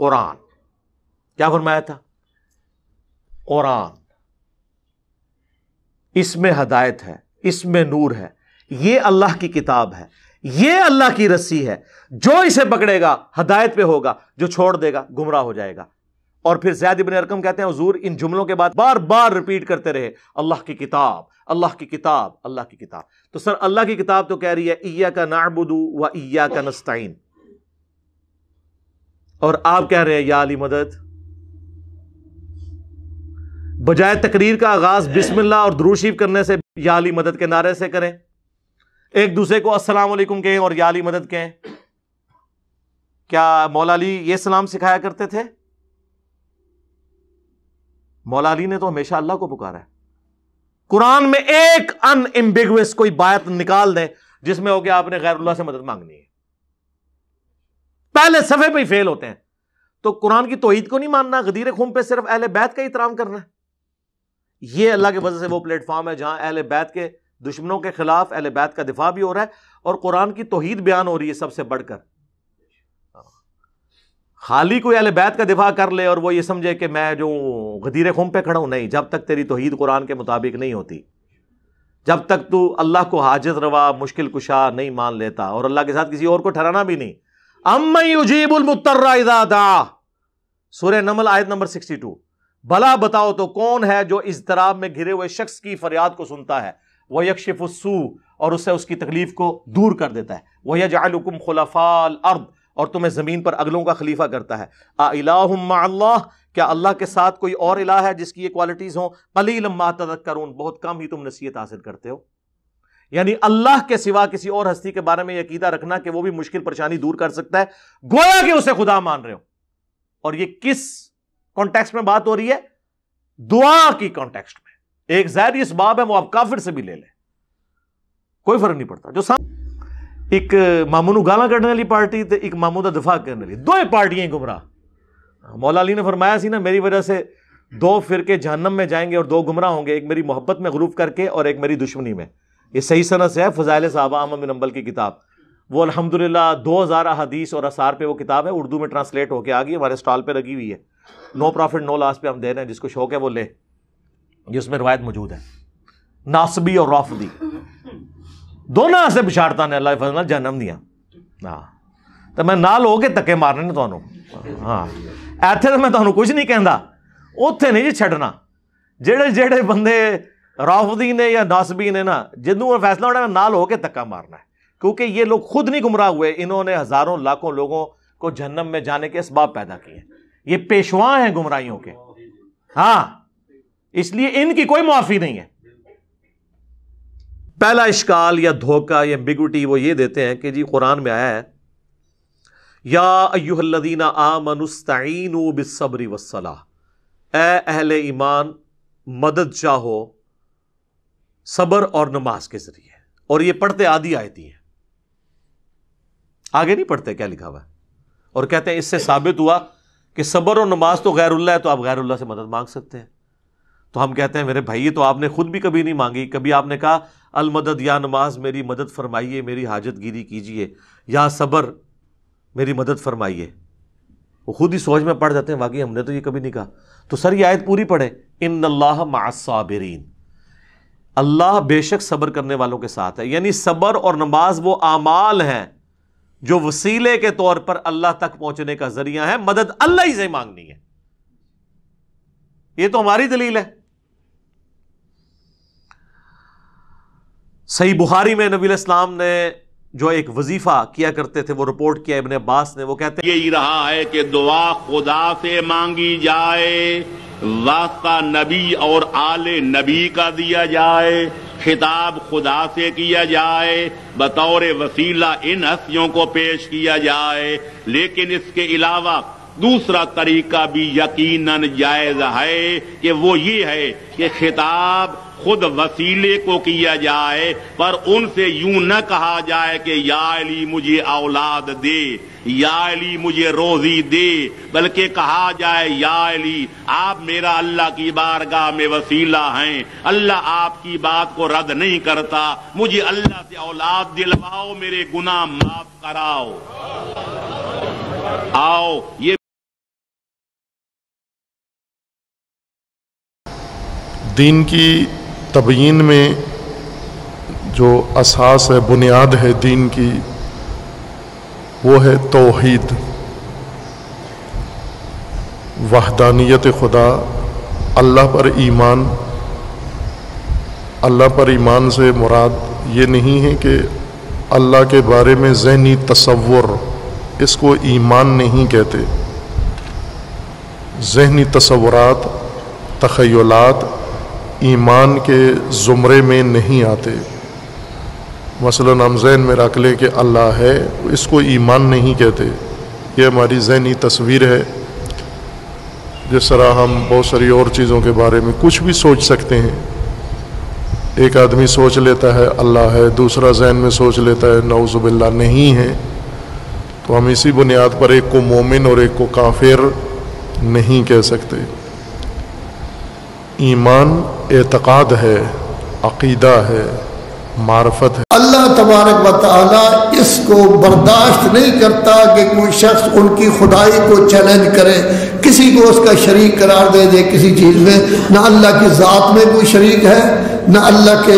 कुरान। क्या फरमाया था? कुरान, इसमें हदायत है, इसमें नूर है, ये अल्लाह की किताब है, ये अल्लाह की रस्सी है। जो इसे पकड़ेगा हिदायत पे होगा, जो छोड़ देगा गुमराह हो जाएगा। और फिर ज़ैद इब्न अरकम कहते हैं हुजूर इन जुमलों के बाद बार बार रिपीट करते रहे, अल्लाह की किताब, अल्लाह की किताब, अल्लाह की किताब। तो सर अल्लाह की किताब तो कह रही है इय्याका नअबुदु व इय्याका नस्तईन, और आप कह रहे हैं या अली मदद। बजाय तकरीर का आगाज बिस्मिल्लाह और दुरूद शरीफ करने से या अली मदद के नारे से करें, एक दूसरे को अस्सलाम वालेकुम कहें और या अली मदद कहें। क्या मौला अली ये सलाम सिखाया करते थे? मौला अली ने तो हमेशा अल्लाह को पुकारा है। कुरान में एक अनएम्बिगुअस कोई बात निकाल दें जिसमें हो कि आपने गैरुल्लाह से मदद मांगनी है, पहले सफे पे ही फेल होते हैं। तो कुरान की तौहीद को नहीं मानना, गदीर खुम पे सिर्फ अहले बैत का एहतराम करना है। यह अल्लाह की वजह से वो प्लेटफॉर्म है जहां अहले बैत के दुश्मनों के खिलाफ अहले बैत का दिफा भी हो रहा है और कुरान की तौहीद बयान हो रही है सबसे बढ़कर। खाली कोई अहले बैत का दिफा कर ले और वो ये समझे कि मैं जो गदीर खुम पे खड़ा हूं, नहीं, जब तक तेरी तौहीद कुरान के मुताबिक नहीं होती, जब तक तू अल्लाह को हाजत रवा मुश्किल कुशा नहीं मान लेता और अल्लाह के साथ किसी और को ठहराना भी नहीं। अम्मन युजीबुल मुत्तर्रा इज़ा दआ, सूरह नमल आयत नंबर 62। भला बताओ तो कौन है जो इज़्तिराब में घिरे हुए शख्स की फरियाद को सुनता है, वह यक्शिफुस्सू, और उससे उसकी तकलीफ को दूर कर देता है, वह यजअलुकुम खुलफाअल अर्द, और तुम्हें जमीन पर अगलों का खलीफा करता है। आ इलाहुम मअल्लाह, क्या अल्लाह के साथ कोई और इलाह है जिसकी ये क्वालिटीज हो? कलीलन मा तज़क्करून, बहुत कम ही तुम नसीहत हासिल करते हो। यानी अल्लाह के सिवा किसी और हस्ती के बारे में यह अकीदा रखना कि वो भी मुश्किल परेशानी दूर कर सकता है, गोया कि उसे खुदा मान रहे हो। और ये किस कॉन्टेक्स्ट में बात हो रही है? दुआ की कॉन्टेक्स्ट में। एक ज़ाहिर इसबाब है, वो आप काफिर से भी ले ले, कोई फर्क नहीं पड़ता। जो एक मामू नूं गालां कढने वाली पार्टी ते एक मामू दा दिफा करने वाली, दो पार्टियां ही गुमराह। मौला अली ने फरमाया सी ना, मेरी वजह से दो फिरके जहन्नम में जाएंगे और दो गुमराह होंगे, एक मेरी मोहब्बत में गुरूफ करके और एक मेरी दुश्मनी में। ये सही सनद से है, फज़ाइल सहाबा अहमद बिन हंबल की किताब। वो अल्हम्दुलिल्लाह 2000 हदीस और असार पे वो किताब है, उर्दू में ट्रांसलेट होके आ गई, हमारे स्टॉल पे लगी हुई है। नो प्रॉफिट नो लॉस पे हम दे रहे हैं, जिसको शौक है वो ले। ये उसमें रिवायत मौजूद है, नासबी और राफदी दोनों से बिछाड़ता ने अल्लाह फजल जन्म दिया। हाँ तो मैं नाल हो के धक्के मारने ने तुहानू। हाँ इत्थे तो मैं तुहानू कुछ नहीं कहता, उत्थे नहीं जी छड्डना। जेड़े जेड़े बंदे राफदी ने या नासबी ने ना, जिन्हों फैसला होना नाल हो के धक्का मारना है, क्योंकि ये लोग खुद नहीं गुमराह हुए, इन्होंने हजारों लाखों लोगों को जहन्नम में जाने के असबाब पैदा किए। ये पेशवा हैं गुमराहियों के। हाँ इसलिए इनकी कोई मुआफी नहीं है। पहला इश्काल या धोखा या एम्बिग्विटी वो ये देते हैं कि जी कुरान में आया है या अय्युहल्लज़ीना आमनुस्तईनु बिस्सब्रि वस्सलाह, ए अहले ईमान मदद चाहो सब्र और नमाज के जरिए। और ये पढ़ते आधी आयती है, आगे नहीं पढ़ते क्या लिखा हुआ है, और कहते हैं इससे साबित हुआ कि सब्र और नमाज तो गैरुल्लाह है, तो आप गैरुल्लाह से मदद मांग सकते हैं। तो हम कहते हैं मेरे भाई ये तो आपने खुद भी कभी नहीं मांगी। कभी आपने कहा अल मदद या नमाज मेरी मदद फरमाइए, मेरी हाजत गिरी कीजिए, या सब्र मेरी मदद फरमाइए। वो खुद ही सोच में पड़ जाते हैं वाकई हमने तो ये कभी नहीं कहा। तो सर ये आयत पूरी पढ़े, इन्नल्लाह मअस्साबिरीन, अल्लाह बेशक सब्र करने वालों के साथ है। यानी सब्र और नमाज वो आमाल हैं जो वसीले के तौर पर अल्लाह तक पहुंचने का जरिया है, मदद अल्लाह ही से मांगनी है। ये तो हमारी दलील है। सही बुखारी में नबी इस्लाम ने जो एक वजीफा किया करते थे वो रिपोर्ट किया इब्ने अब्बास ने। वो कहते हैं यही रहा है कि दुआ खुदा से मांगी जाए, वास्ता नबी और आले नबी का दिया जाए, खिताब खुदा से किया जाए, बतौर वसीला इन हस्तियों को पेश किया जाए। लेकिन इसके अलावा दूसरा तरीका भी यकीनन जायज है कि वो ये है कि खिताब खुद वसीले को किया जाए, पर उनसे यूं न कहा जाए कि या अली मुझे औलाद दे, या अली मुझे रोजी दे, बल्कि कहा जाए या अली आप मेरा अल्लाह की बारगाह में वसीला हैं, अल्लाह आपकी बात को रद्द नहीं करता, मुझे अल्लाह से औलाद दिलवाओ, मेरे गुनाह माफ कराओ। आओ ये दीन की तबयीन में जो असास है, बुनियाद है दीन की, वो है तौहीद, वहदानियत खुदा, अल्लाह पर ईमान। अल्लाह पर ईमान से मुराद ये नहीं है कि अल्लाह के बारे में ज़हनी तसव्वुर, इसको ईमान नहीं कहते। ज़हनी तसव्वुरात, तख़य्युलात ईमान के ज़ुमरे में नहीं आते। मसलन हम ज़हन में रख लें कि अल्लाह है, इसको ईमान नहीं कहते। ये हमारी ज़हनी तस्वीर है। जिस तरह हम बहुत सारी और चीज़ों के बारे में कुछ भी सोच सकते हैं। एक आदमी सोच लेता है अल्लाह है, दूसरा ज़हन में सोच लेता है नऊज़ुबिल्लाह नहीं है। तो हम इसी बुनियाद पर एक को मोमिन और एक को काफिर नहीं कह सकते। ईमान एतक़ाद है, अक़ीदा है, मारफत है। अल्लाह तबारक व तआला इसको बर्दाश्त नहीं करता कि कोई शख्स उनकी खुदाई को चैलेंज करे, किसी को उसका शरीक करार दे किसी चीज़ में। ना अल्लाह की ज़ात में कोई शरीक है, ना अल्लाह के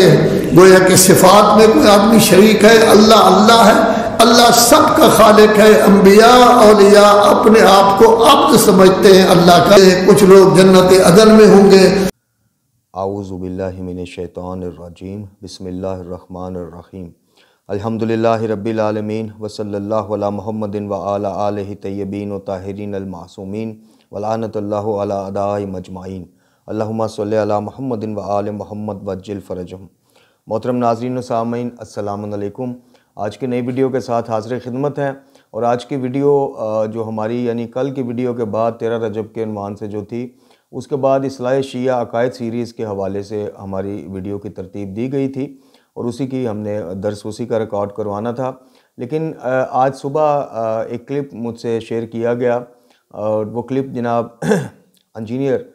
गोया के सिफात में कोई आदमी शरीक है। अल्लाह अल्लाह है, अल्लाह सबका खालिक है। अम्बिया औलिया अपने आप को अब्द समझते हैं अल्लाह का। कुछ लोग जन्नत अदन में होंगे। आऊज़ु बिल्लाहि मिनश्शैतानिर्रजीम, बिस्मिल्लाहिर्रहमानिर्रहीम, अल्हम्दुलिल्लाहि रब्बिल आलमीन, व सल्लल्लाहु अला मुहम्मदिन व अला आलिहि तय्यबीन व ताहिरीन अल मासूमीन, व लानतुल्लाहि अला अदाई मजमाइन, अल्लाहुम्मा सल्लि अला मुहम्मदिन व आलि मुहम्मद वज्जिल फरजहुम। मोहतरम नाज़रीन व सामीन, अस्सलामु अलैकुम। आज की नई वीडियो के साथ हाज़िर खिदमत है। और आज की वीडियो जो हमारी यानी कल की वीडियो के बाद 13 रजब के उन्वान से जो थी, उसके बाद इस्लाह शिया अकायद सीरीज़ के हवाले से हमारी वीडियो की तरतीब दी गई थी और उसी की हमने दर्स उसी का रिकॉर्ड करवाना था। लेकिन आज सुबह एक क्लिप मुझसे शेयर किया गया और वो क्लिप जनाब इंजीनियर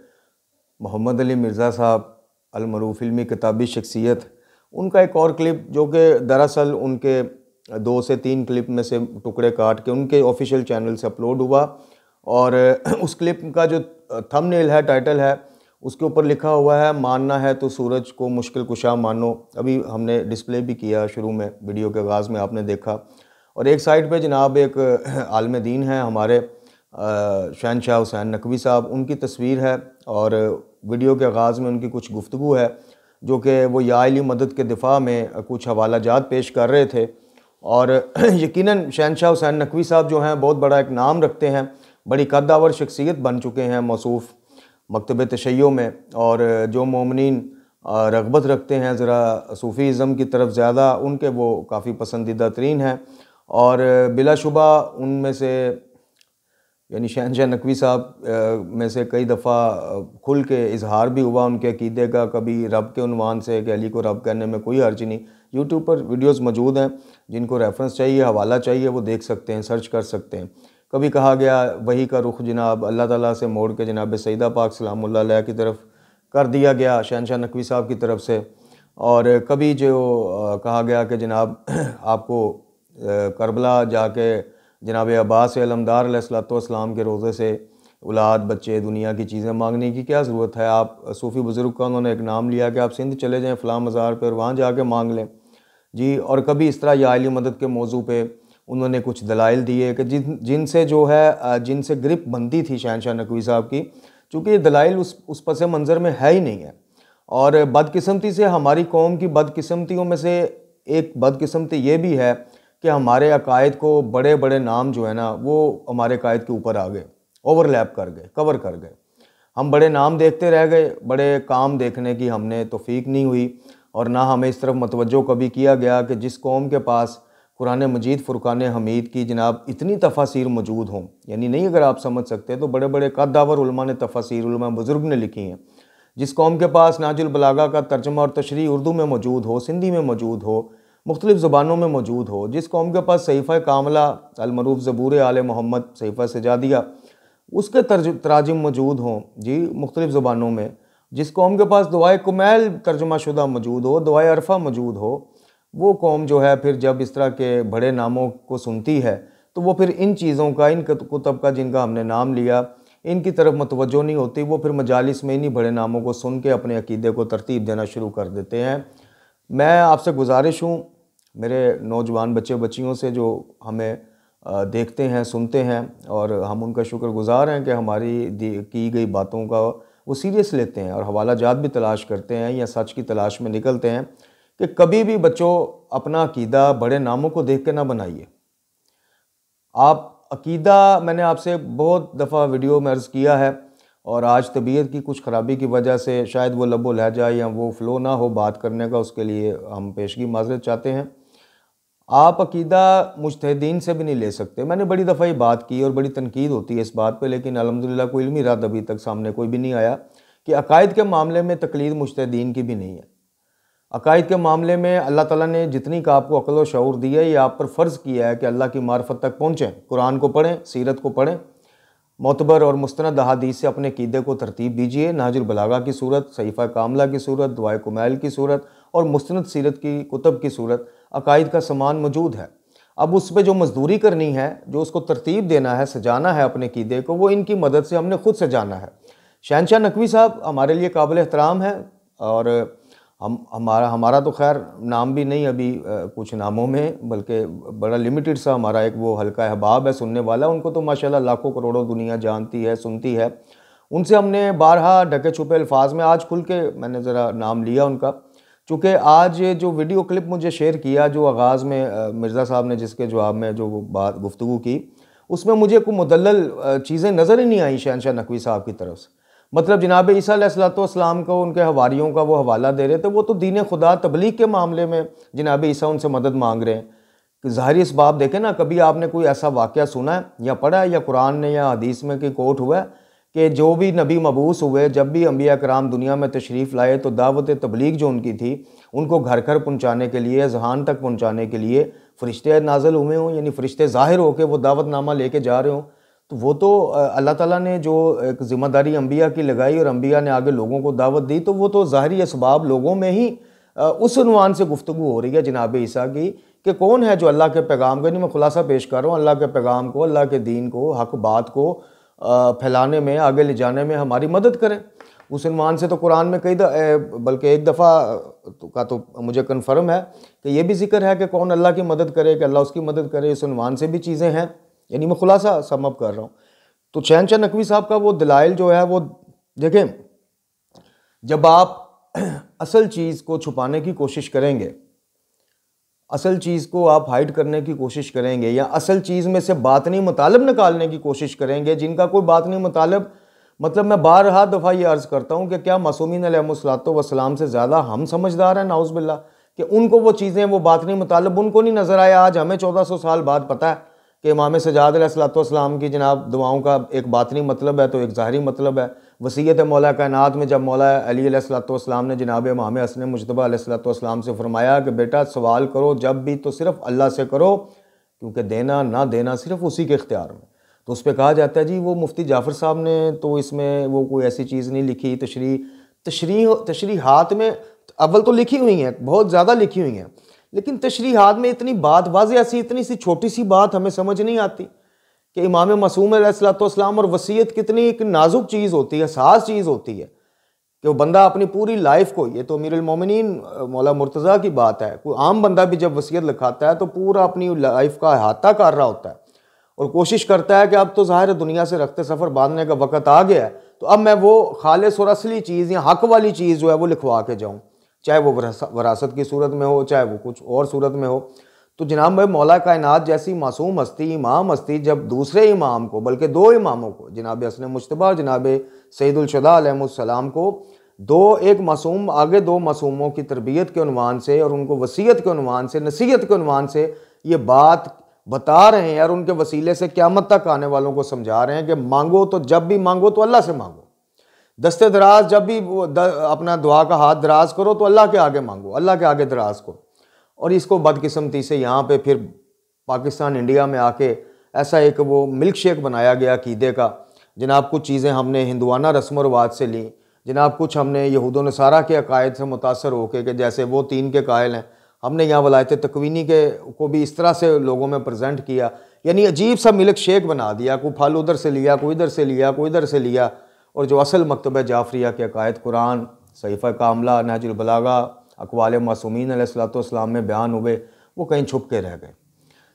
मोहम्मद अली मिर्ज़ा साहब अल-मरूफ इल्मी किताबी शख्सियत, उनका एक और क्लिप जो कि दरअसल उनके 2 से 3 क्लिप में से टुकड़े काट के उनके ऑफिशियल चैनल से अपलोड हुआ। और उस क्लिप का जो थंबनेल है, टाइटल है, उसके ऊपर लिखा हुआ है मानना है तो सूरज को मुश्किल कुशा मानो। अभी हमने डिस्प्ले भी किया शुरू में, वीडियो के आगाज़ में आपने देखा। और एक साइड पे जनाब एक आलिम दीन है हमारे शहनशाह हुसैन नकवी साहब, उनकी तस्वीर है और वीडियो के आगाज़ में उनकी कुछ गुफ्तगू है जो कि वो या इली मदद के दिफा में कुछ हवाला जात पेश कर रहे थे। और यकीनन शहनशाह हुसैन नकवी साहब जो हैं बहुत बड़ा एक नाम रखते हैं, बड़ी कद्दावर शख्सियत बन चुके हैं मौसूफ़ मकतब तशय्यो में। और जो मोमिनीन रग़बत रखते हैं ज़रा सूफ़ीज़म की तरफ ज़्यादा, उनके वो काफ़ी पसंदीदा तरीन हैं। और बिलाशुबा उनमें से यानी शहनशाह नकवी साहब में से कई दफ़ा खुल के इजहार भी हुआ उनके अक़ीदे का, कभी रब के उन्वान से कि अली को रब कहने में कोई हर्ज नहीं। यूट्यूब पर वीडियोस मौजूद हैं, जिनको रेफरेंस चाहिए, हवाला चाहिए, वो देख सकते हैं, सर्च कर सकते हैं। कभी कहा गया वही का रुख जनाब अल्लाह ताला से मोड़ के जनाब सईदा पाक सलामुल्लाह अलैहा की तरफ कर दिया गया शहनशाह नकवी साहब की तरफ से। और कभी जो कहा गया कि जनाब आपको करबला जाके जनाब अब्बास अलमदार अलैहिस्सलाम के रोज़े से औलाद बच्चे दुनिया की चीज़ें मांगने की क्या ज़रूरत है। आप सूफ़ी बुज़ुर्ग का उन्होंने एक नाम लिया कि आप सिंध चले जाएँ फ़लाँ मज़ार पर और वहाँ जाके मांग लें जी। और कभी इस तरह या इली मदद के मौजू पे उन्होंने कुछ दलाइल दिए कि जिनसे जो है जिनसे ग्रिप बनती थी शहनशाह नकवी साहब की, चूँकि ये दलाइल उस पस मंज़र में है ही नहीं है। और बदकिस्मती से हमारी कौम की बदकिस्मतियों में से एक बदकिस्मती ये भी है कि हमारे अकायद को बड़े बड़े नाम जो है ना वो हमारे अकायद के ऊपर आ गए, ओवरलैप कर गए, कवर कर गए। हम बड़े नाम देखते रह गए, बड़े काम देखने की हमने तौफीक नहीं हुई और ना हमें इस तरफ मतवज्जो कभी किया गया कि जिस कौम के पास कुरान मजीद फ़ुरक़ान हमीद की जनाब इतनी तफासीर मौजूद हों, यानी नहीं अगर आप समझ सकते तो बड़े बड़े कद्दावर उलमा ने तफासीर उलमा बुज़ुर्ग ने लिखी हैं। जिस कौम के पास नाजुल बलागा का तर्जमा और तशरीह उर्दू में मौजूद हो, सिंधी में मौजूद हो, मुख्तलिफ़ ज़ुबानों में मौजूद हो, जिस कौम के पास सहीफ़ा कामला अल-मरूफ ज़बूर आले मोहम्मद सहीफ़ा सजादिया उसके तराजिम मौजूद हों जी मुख्तलिफ़ ज़ुबानों में, जिस कौम के पास दुआए कुमैल तर्जुमा शुदा मौजूद हो, दुआए अरफ़ा मौजूद हो, वो कौम जो है फिर जब इस तरह के बड़े नामों को सुनती है तो वो फिर इन चीज़ों का, इन कुतब का जिनका हमने नाम लिया, इनकी तरफ मतवज्जो नहीं होती, वो फिर मजालिस में इन्हीं बड़े नामों को सुन के अपने अकीदे को तरतीब देना शुरू कर देते हैं। मैं आपसे गुजारिश हूँ मेरे नौजवान बच्चे बच्चियों से जो हमें देखते हैं सुनते हैं, और हम उनका शुक्रगुजार हैं कि हमारी की गई बातों का वो सीरियस लेते हैं और हवाला जात भी तलाश करते हैं या सच की तलाश में निकलते हैं, कि कभी भी बच्चों अपना अकीदा बड़े नामों को देख के ना बनाइए। आप अकीदा, मैंने आपसे बहुत दफ़ा वीडियो में अर्ज़ किया है, और आज तबीयत की कुछ ख़राबी की वजह से शायद वो लबो लहजा या वो फ़्लो ना हो बात करने का, उसके लिए हम पेशगी माज़रत चाहते हैं। आप अकीदा मुज्तहिदीन से भी नहीं ले सकते। मैंने बड़ी दफ़ा ये बात की और बड़ी तनकीद होती है इस बात पे, लेकिन अल्हम्दुलिल्लाह कोई इल्मी रद्द अभी तक सामने कोई भी नहीं आया कि अकायद के मामले में तकलीद मुज्तहिदीन की भी नहीं है। अकायद के मामले में अल्लाह ताला ने जितनी का आपको अक़ल व शऊर दिया है, ये आप पर फ़र्ज़ किया है कि अल्लाह की मार्फत तक पहुँचें, कुरान को पढ़ें, सीरत को पढ़ें, मोतबर और मुस्तनद अहादीस से अपने क़ीदे को तरतीब दीजिए। नहजुल बलागा की सूरत, सहीफ़ा कामला की सूरत, दुआए कुमैल की सूरत और मुस्तनद सीरत की कुतब की सूरत अकायद का सामान मौजूद है। अब उस पर जो मजदूरी करनी है, जो उसको तरतीब देना है, सजाना है अपने क़ीदे को, वो इनकी मदद से हमने खुद सजाना है। शहनशाह नकवी साहब हमारे लिए काबिल एहतराम है, और हमारा तो खैर नाम भी नहीं अभी कुछ नामों में, बल्कि बड़ा लिमिटेड सा हमारा एक वो हल्का अहबाब है सुनने वाला। उनको तो माशाल्लाह लाखों करोड़ों दुनिया जानती है, सुनती है। उनसे हमने बारहा ढके छुपे अल्फाज में, आज खुल के मैंने ज़रा नाम लिया उनका, चूँकि आज जो वीडियो क्लिप मुझे शेयर किया, जो आगाज़ में मिर्ज़ा साहब ने जिसके जवाब में जो बात गुफ्तगू की, उसमें मुझे कोई मुदल्लल चीज़ें नज़र ही नहीं आई शहनशाह नकवी साहब की तरफ से। मतलब जनाब ईसा अलैहिस्सलाम को उनके हवारियों का वो हवाला दे रहे थे, वो तो दीन खुदा तबलीग के मामले में जनाब ईसा उनसे मदद मांग रहे हैं। कि ज़ाहिर इसबाब देखें ना, कभी आपने कोई ऐसा वाक़या सुना है या पढ़ा है या कुरान ने या हदीस में कि कोट हुआ है कि जो भी नबी मबूस हुए, जब भी अंबिया कराम दुनिया में तशरीफ़ लाए, तो दावत तबलीग जो उनकी थी, उनको घर घर पहुँचाने के लिए, ज़हान तक पहुँचाने के लिए फ़रिश्ते नाज़िल हुए हों, यानी फ़रिश्ते ज़ाहिर होकर वो दावतनामा लेके जा रहे हों। तो वो तो अल्लाह ताला ने जो एक ज़िम्मेदारी अंबिया की लगाई और अंबिया ने आगे लोगों को दावत दी, तो वो तो ज़ाहिरी असबाब लोगों में ही उस उन्वान से गुफ्तगू हो रही है जनाब ईसा की, कि कौन है जो अल्लाह के पैगाम का, नहीं मैं खुलासा पेश कर रहा हूँ, अल्लाह के पैगाम को, अल्लाह के दीन को, हक बात को फैलाने में, आगे ले जाने में हमारी मदद करें। उस उन्वान से तो कुरान में बल्कि एक दफ़ा का तो मुझे कन्फर्म है कि ये भी जिक्र है कि कौन अल्लाह की मदद करे, कि अल्लाह उसकी मदद करे। इस उन्वान से भी चीज़ें हैं, यानी मैं खुलासा समअप कर रहा हूँ। तो शहनशाह नकवी साहब का वो दलाइल जो है, वो देखें, जब आप असल चीज़ को छुपाने की कोशिश करेंगे, असल चीज़ को आप हाइड करने की कोशिश करेंगे, या असल चीज़ में से बातनी मुतालब निकालने की कोशिश करेंगे जिनका कोई बातनी मुतालब, मतलब मैं बारहा दफ़ा ये अर्ज़ करता हूँ कि क्या मासूमीन अलैहिस्सलातो वस्सलाम से ज़्यादा हम समझदार हैं नाउज़ुबिल्लाह, कि उनको वो चीज़ें, वो बातनी मुतालब उनको नहीं नज़र आया। आज हमें 1400 साल बाद पता है कि इमाम सज्जाद अलैहिस्सलातो वस्सलाम की जनाब दुआओं का एक बातनी मतलब है, तो एक ज़ाहिरी मतलब है। वसीयत मौला कायनात में जब मौला अली अलैहिस्सलातो वस्सलाम ने जनाब इमाम हसन मुज्तबा अलैहिस्सलातो वस्सलाम से फरमाया कि बेटा सवाल करो जब भी तो सिर्फ़ अल्लाह से करो, क्योंकि देना ना देना सिर्फ़ उसी के इख्तियार में। तो उस पर कहा जाता है जी वो मुफ्ती जाफ़र साहब ने तो इसमें वो कोई ऐसी चीज़ नहीं लिखी, तशरीहात में अव्वल तो लिखी हुई हैं, बहुत ज़्यादा लिखी हुई हैं, लेकिन तशरीहात में इतनी बात वाज़ेह सी, इतनी सी छोटी सी बात हमें समझ नहीं आती कि इमाम मासूम अलैहिस्सलाम और वसीयत कितनी एक नाजुक चीज़ होती है, हसास चीज़ होती है, कि वो बंदा अपनी पूरी लाइफ को, ये तो अमीरुल मोमिनीन मौला मुर्तज़ा की बात है, कोई आम बंदा भी जब वसीयत लिखाता है तो पूरा अपनी लाइफ का अहाता कर रहा होता है और कोशिश करता है कि अब तो ज़ाहिर दुनिया से रखते सफ़र बांधने का वक़्त आ गया है, तो अब मैं वो खालिस और असली चीज़ या हक वाली चीज़ जो है वो लिखवा के जाऊँ, चाहे वो वरासत की सूरत में हो, चाहे वो कुछ और सूरत में हो। तो जनाब भाई मौला कायनात जैसी मासूम हस्ती, इमाम हस्ती, जब दूसरे इमाम को, बल्कि दो इमामों को, जनाब हसन मुज्तबा और जनाब सैयदुल शुहदा अलैहिस्सलाम को, एक मासूम आगे दो मासूमों की तरबियत के उन्वान से और उनको वसीयत के उन्वान से, नसीहत के उन्वान से ये बात बता रहे हैं और उनके वसीले से क़यामत तक आने वालों को समझा रहे हैं कि मांगो तो जब भी मांगो तो अल्लाह से मांगो, दस्ते दराज जब भी अपना दुआ का हाथ दराज करो तो अल्लाह के आगे मांगो, अल्लाह के आगे दराज करो। और इसको बदकिस्मती से यहाँ पे फिर पाकिस्तान इंडिया में आके ऐसा एक वो मिल्क शेक बनाया गया अकीदे का। जनाब कुछ चीज़ें हमने हिंदुआना रस्म व रवाज से ली, जनाब कुछ हमने यहूद नसारा के अकायद से मुतासर होकर कि जैसे वो तीन के कायल हैं, हमने यहाँ वलायत तकवीनी के को भी इस तरह से लोगों में प्रेजेंट किया यानी अजीब सा मिल्क शेक बना दिया, कोई फल उधर से लिया, कोई इधर से लिया, कोई इधर से लिया, और जो असल मकतब जाफरिया के अकायद कुरान, सहीफ़ा कामला, नहजुल बलागा, अक़वाल मासूमीन अलैहिस्सलाम में बयान हुए, वो कहीं छुप के रह गए।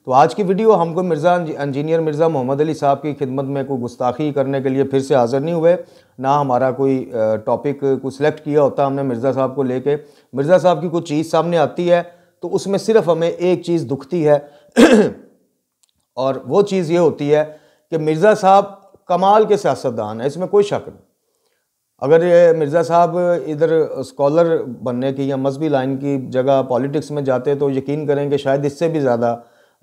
तो आज की वीडियो हमको इंजीनियर मिर्ज़ा मोहम्मद अली साहब की खिदमत में कोई गुस्ताखी करने के लिए फिर से हाज़िर नहीं हुए, ना हमारा कोई टॉपिक को सिलेक्ट किया होता हमने मिर्ज़ा साहब को लेके। मिर्ज़ा साहब की कोई चीज़ सामने आती है तो उसमें सिर्फ हमें एक चीज़ दुखती है और वो चीज़ ये होती है कि मिर्ज़ा साहब कमाल के सियासतदान है, इसमें कोई शक नहीं। अगर ये मिर्ज़ा साहब इधर स्कॉलर बनने की या मजहबी लाइन की जगह पॉलिटिक्स में जाते तो यकीन करें कि शायद इससे भी ज़्यादा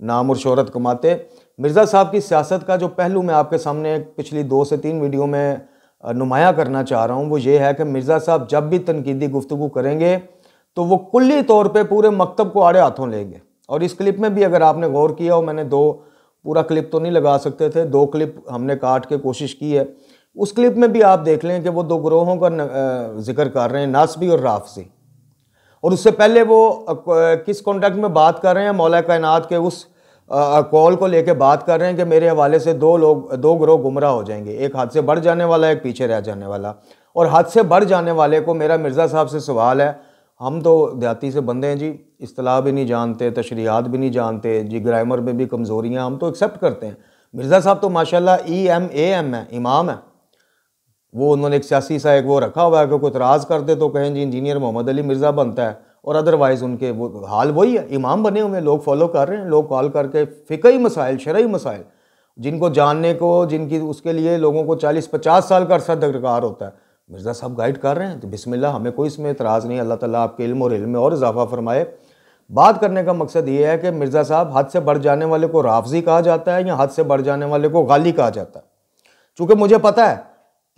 नाम और शोहरत कमाते। मिर्ज़ा साहब की सियासत का जो पहलू मैं आपके सामने पिछली 2 से 3 वीडियो में नुमाया करना चाह रहा हूँ वो ये है कि मिर्ज़ा साहब जब भी तनकीदी गुफ्तगू करेंगे तो वो कुल्ली तौर पे पूरे मकतब को आड़े हाथों लेंगे। और इस क्लिप में भी अगर आपने गौर किया हो, मैंने पूरा क्लिप तो नहीं लगा सकते थे, 2 क्लिप हमने काट के कोशिश की है। उस क्लिप में भी आप देख लें कि वो 2 ग्रोहों का जिक्र कर रहे हैं, नासबी और राफजी। और उससे पहले वो किस कॉन्टेक्ट में बात कर रहे हैं, मौला कायनात के उस कॉल को लेके बात कर रहे हैं कि मेरे हवाले से 2 ग्रोह गुमराह हो जाएंगे, एक हाथ से बढ़ जाने वाला, एक पीछे रह जाने वाला। और हाथ से बढ़ जाने वाले को मेरा मिर्ज़ा साहब से सवाल है, हम तो देहाती से बंदे हैं जी, इस्तिलाह भी नहीं जानते, तशरीहात भी नहीं जानते जी, ग्रामर में भी कमज़ोरियाँ हम तो एक्सेप्ट करते हैं। मिर्ज़ा साहब तो माशाल्लाह EMAM है, इमाम है। वो उन्होंने एक सियासी सा एक वो रखा हुआ है कि कोई इतराज़ करते तो कहें जी इंजीनियर मोहम्मद अली मिर्ज़ा बनता है, और अदरवाइज़ उनके वो हाल वही है, इमाम बने हुए, लोग फॉलो कर रहे हैं, लोग कॉल करके फ़िक़ही मसाइल, शरई मसाइल जिनको जानने को, जिनकी उसके लिए लोगों को 40-50 साल का अरसा दरकार होता है, मिर्ज़ा साहब गाइड कर रहे हैं। तो बिस्मिल्लाह, हमें कोई इसमें इतराज़ नहीं। अल्लाह ताला आपके इल्म और इल्म में और इजाफा फरमाए। बात करने का मकसद ये है कि मिर्ज़ा साहब हद से बढ़ जाने वाले को राफजी कहा जाता है या हद से बढ़ जाने वाले को गाली कहा जाता है। चूँकि मुझे पता है